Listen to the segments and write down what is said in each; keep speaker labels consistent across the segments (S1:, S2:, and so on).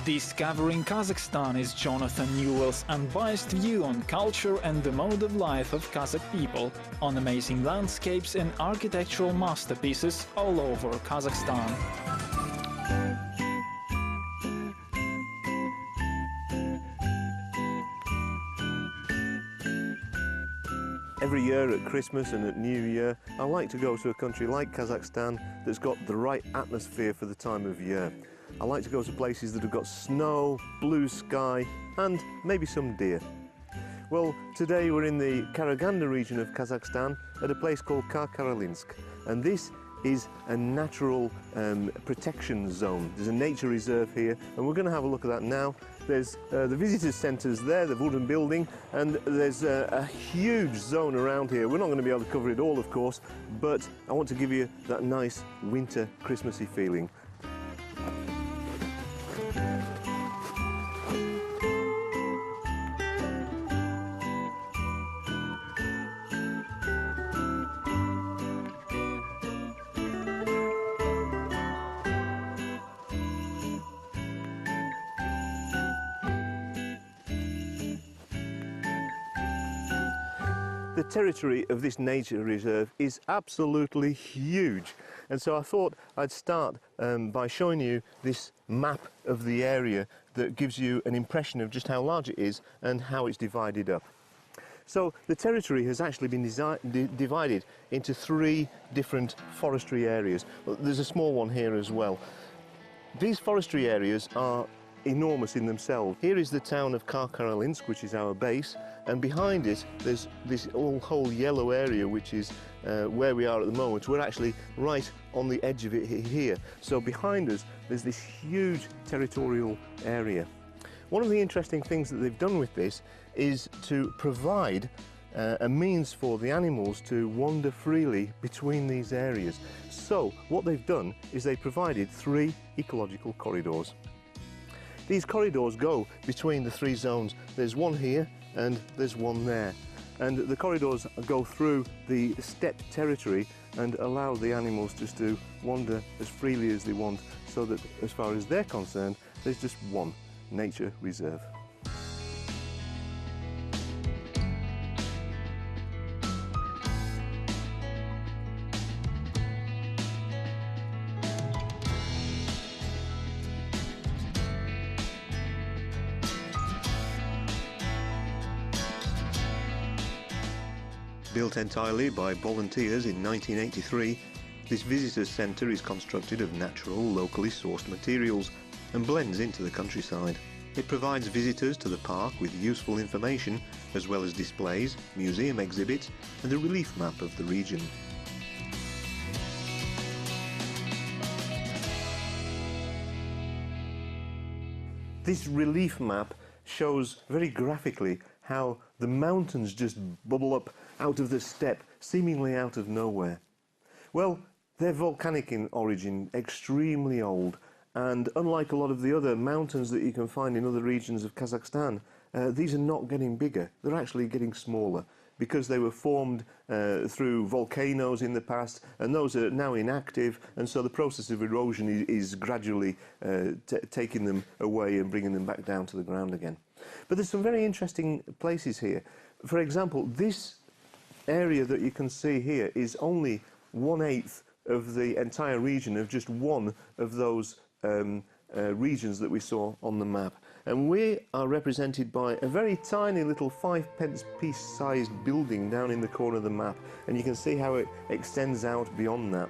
S1: Discovering Kazakhstan is Jonathan Newell's unbiased view on culture and the mode of life of Kazakh people, on amazing landscapes and architectural masterpieces all over Kazakhstan.
S2: Every year at Christmas and at New Year, I like to go to a country like Kazakhstan that's got the right atmosphere for the time of year. I like to go to places that have got snow, blue sky and maybe some deer. Well, today we're in the Karaganda region of Kazakhstan at a place called Karkaralinsk, and this is a natural protection zone. There's a nature reserve here and we're going to have a look at that now. There's the visitors centres there, the wooden building, and there's a huge zone around here. We're not going to be able to cover it all, of course, but I want to give you that nice winter Christmassy feeling. The territory of this nature reserve is absolutely huge, and so I thought I'd start by showing you this map of the area that gives you an impression of just how large it is and how it's divided up. So the territory has actually been divided into 3 different forestry areas. There's a small one here as well. These forestry areas are enormous in themselves. Here is the town of Karkaralinsk, which is our base, and behind it there's this whole yellow area, which is where we are at the moment. We're actually right on the edge of it here. So behind us there's this huge territorial area. One of the interesting things that they've done with this is to provide a means for the animals to wander freely between these areas. So what they've done is they provided 3 ecological corridors. These corridors go between the 3 zones. There's one here and there's one there. And the corridors go through the steppe territory and allow the animals just to wander as freely as they want, so that as far as they're concerned, there's just one nature reserve. Built entirely by volunteers in 1983, this visitors centre is constructed of natural, locally sourced materials and blends into the countryside. It provides visitors to the park with useful information, as well as displays, museum exhibits and a relief map of the region. This relief map shows very graphically how the mountains just bubble up out of the steppe, seemingly out of nowhere. Well, they're volcanic in origin, extremely old, and unlike a lot of the other mountains that you can find in other regions of Kazakhstan, these are not getting bigger, they're actually getting smaller, because they were formed through volcanoes in the past, and those are now inactive, and so the process of erosion is gradually taking them away and bringing them back down to the ground again. But there's some very interesting places here. For example, this area that you can see here is only 1/8 of the entire region of just one of those regions that we saw on the map. And we are represented by a very tiny little 5-pence piece sized building down in the corner of the map, and you can see how it extends out beyond that.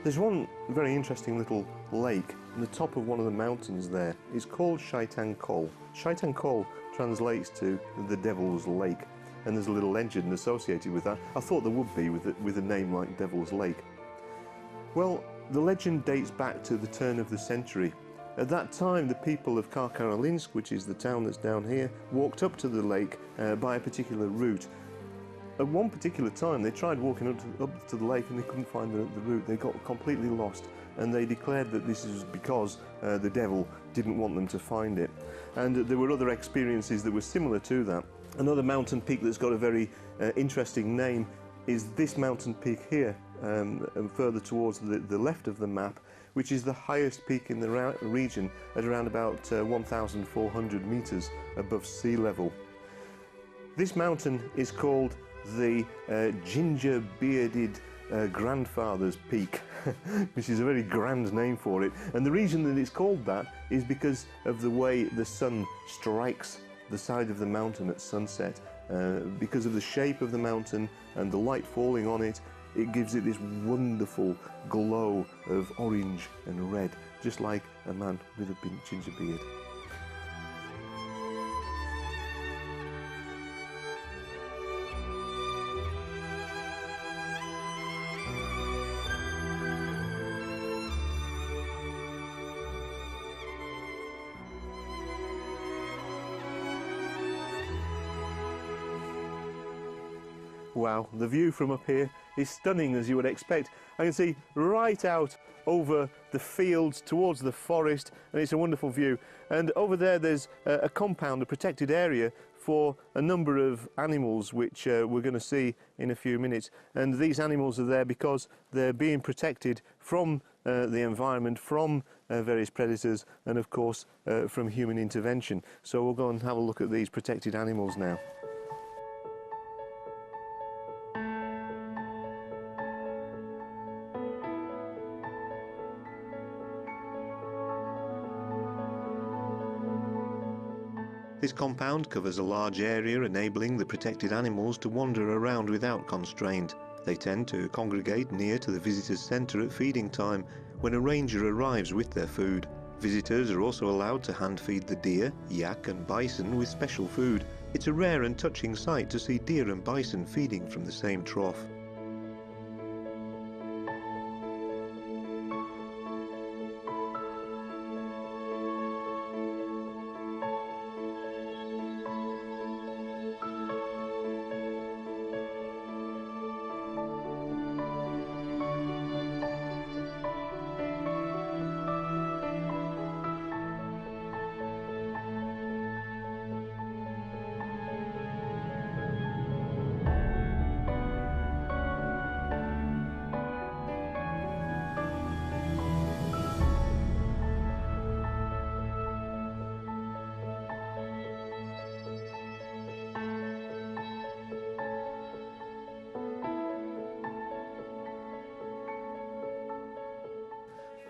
S2: There's one very interesting little lake on the top of one of the mountains there. It's called Shaitan Kol. Shaitan Kol translates to the Devil's Lake, and there's a little legend associated with that. I thought there would be with a name like Devil's Lake. Well, the legend dates back to the turn of the century. At that time, the people of Karkaralinsk, which is the town that's down here, walked up to the lake by a particular route. At one particular time, they tried walking up to the lake and they couldn't find the route. They got completely lost, and they declared that this is because the devil didn't want them to find it. And there were other experiences that were similar to that. Another mountain peak that's got a very interesting name is this mountain peak here, and further towards the left of the map. which is the highest peak in the region at around about 1,400 meters above sea level. This mountain is called the ginger-bearded grandfather's peak, which is a very grand name for it. And the reason that it's called that is because of the way the sun strikes the side of the mountain at sunset. Because of the shape of the mountain and the light falling on it, it gives it this wonderful glow of orange and red, just like a man with a ginger beard. Wow, the view from up here is stunning, as you would expect. I can see right out over the fields towards the forest, and it's a wonderful view. And over there there's a compound, a protected area for a number of animals, which we're going to see in a few minutes. And these animals are there because they're being protected from the environment, from various predators, and of course from human intervention. So we'll go and have a look at these protected animals now. This compound covers a large area, enabling the protected animals to wander around without constraint. They tend to congregate near to the visitors' centre at feeding time, when a ranger arrives with their food. Visitors are also allowed to hand feed the deer, yak and bison with special food. It's a rare and touching sight to see deer and bison feeding from the same trough.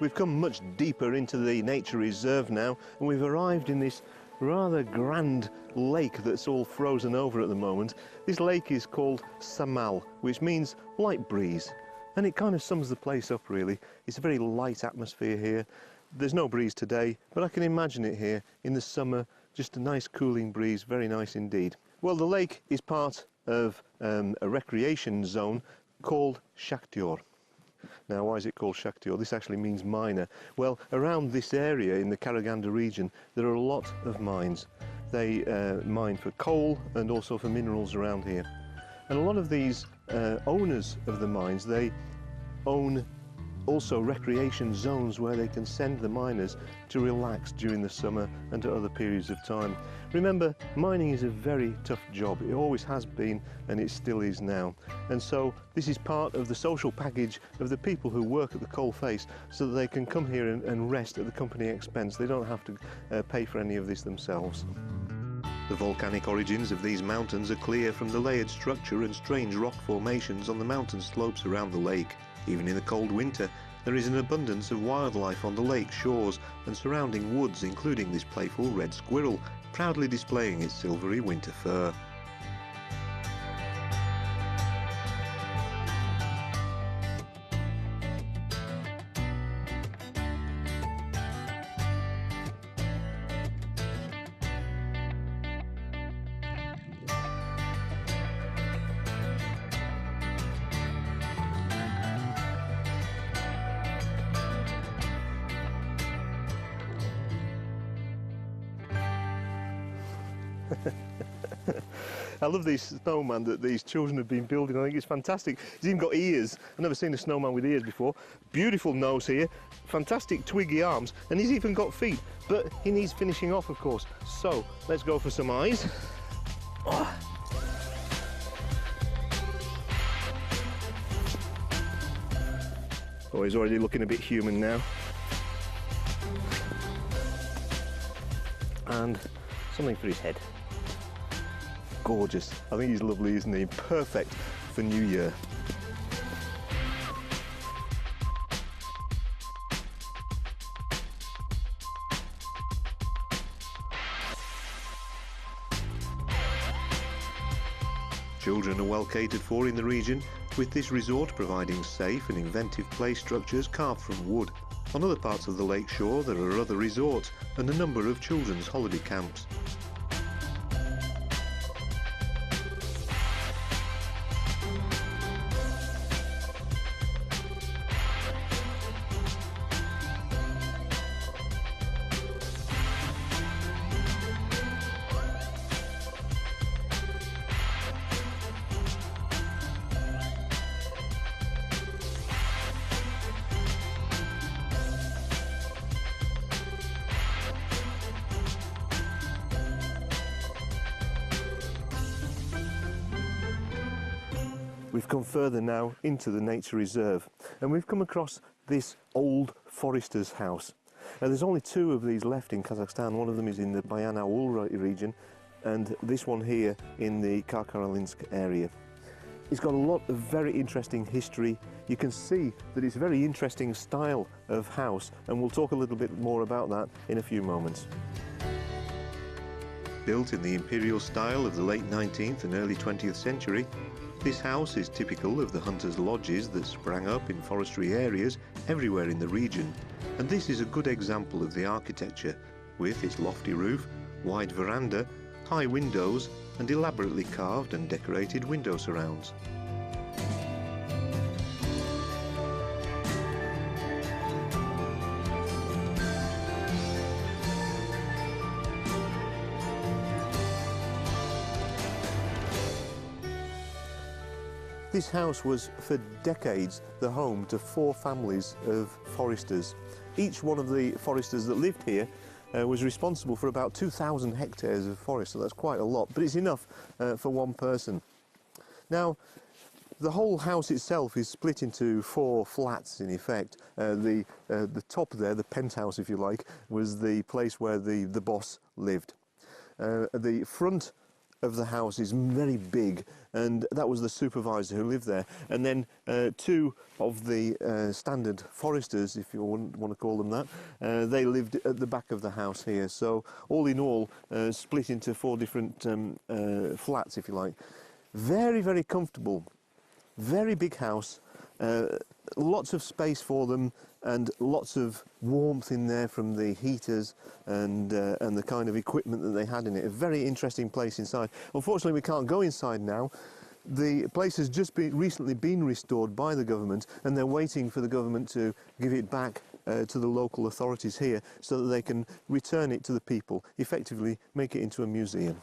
S2: We've come much deeper into the nature reserve now, and we've arrived in this rather grand lake that's all frozen over at the moment. This lake is called Saml, which means light breeze, and it kind of sums the place up really. It's a very light atmosphere here. There's no breeze today, but I can imagine it here in the summer, just a nice cooling breeze, very nice indeed. Well, the lake is part of a recreation zone called Shakhter. Now, why is it called Shakhter? This actually means miner. Well, around this area in the Karaganda region, there are a lot of mines. They mine for coal and also for minerals around here. And a lot of these owners of the mines, they own also recreation zones where they can send the miners to relax during the summer and at other periods of time. Remember, mining is a very tough job. It always has been, and it still is now. And so this is part of the social package of the people who work at the coal face, so that they can come here and rest at the company expense. They don't have to pay for any of this themselves. The volcanic origins of these mountains are clear from the layered structure and strange rock formations on the mountain slopes around the lake. Even in the cold winter, there is an abundance of wildlife on the lake shores and surrounding woods, including this playful red squirrel, proudly displaying its silvery winter fur. I love these snowman that these children have been building. I think it's fantastic. He's even got ears. I've never seen a snowman with ears before. Beautiful nose here, fantastic twiggy arms, and he's even got feet. But he needs finishing off, of course. So let's go for some eyes. Oh, he's already looking a bit human now. and something for his head. Gorgeous. I think he's lovely, isn't he? Perfect for New Year. Children are well catered for in the region, with this resort providing safe and inventive play structures carved from wood. On other parts of the lake shore there are other resorts and a number of children's holiday camps. We've come further now into the nature reserve and we've come across this old forester's house. Now, there's only two of these left in Kazakhstan. One of them is in the Bayan-Aul region and this one here in the Karkaralinsk area. It's got a lot of very interesting history. You can see that it's a very interesting style of house and we'll talk a little bit more about that in a few moments. Built in the imperial style of the late 19th and early 20th century, this house is typical of the hunters' lodges that sprang up in forestry areas everywhere in the region, and this is a good example of the architecture, with its lofty roof, wide veranda, high windows and elaborately carved and decorated window surrounds. This house was for decades the home to 4 families of foresters. Each one of the foresters that lived here was responsible for about 2,000 hectares of forest, so that's quite a lot, but it's enough for one person. Now, the whole house itself is split into 4 flats in effect. The top there, the penthouse if you like, was the place where the boss lived. The front of the house is very big and that was the supervisor who lived there, and then 2 of the standard foresters, if you want to call them that, they lived at the back of the house here. So all in all split into 4 different flats if you like. Very, very comfortable, very big house, lots of space for them and lots of warmth in there from the heaters and the kind of equipment that they had in it. A very interesting place inside. Unfortunately, we can't go inside now. The place has just recently been restored by the government and they're waiting for the government to give it back to the local authorities here so that they can return it to the people, effectively make it into a museum.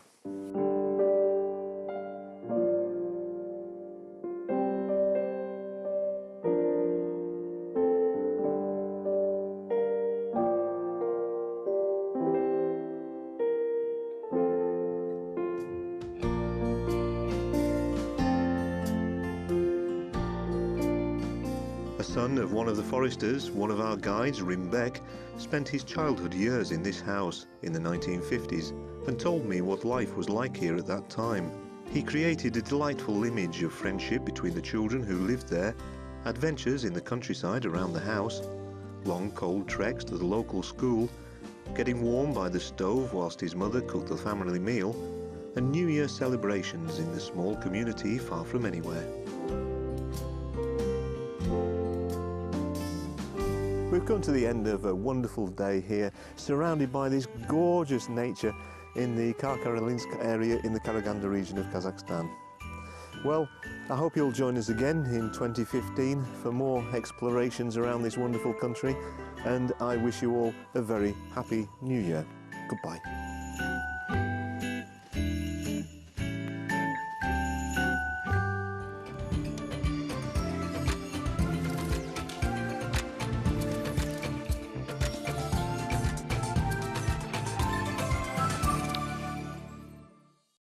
S2: Son of one of the foresters, one of our guides, Jibek, spent his childhood years in this house in the 1950s and told me what life was like here at that time. He created a delightful image of friendship between the children who lived there, adventures in the countryside around the house, long cold treks to the local school, getting warm by the stove whilst his mother cooked the family meal, and New Year celebrations in the small community far from anywhere. We've come to the end of a wonderful day here, surrounded by this gorgeous nature in the Karkaralinsk area in the Karaganda region of Kazakhstan. Well, I hope you'll join us again in 2015 for more explorations around this wonderful country, and I wish you all a very happy New Year. Goodbye.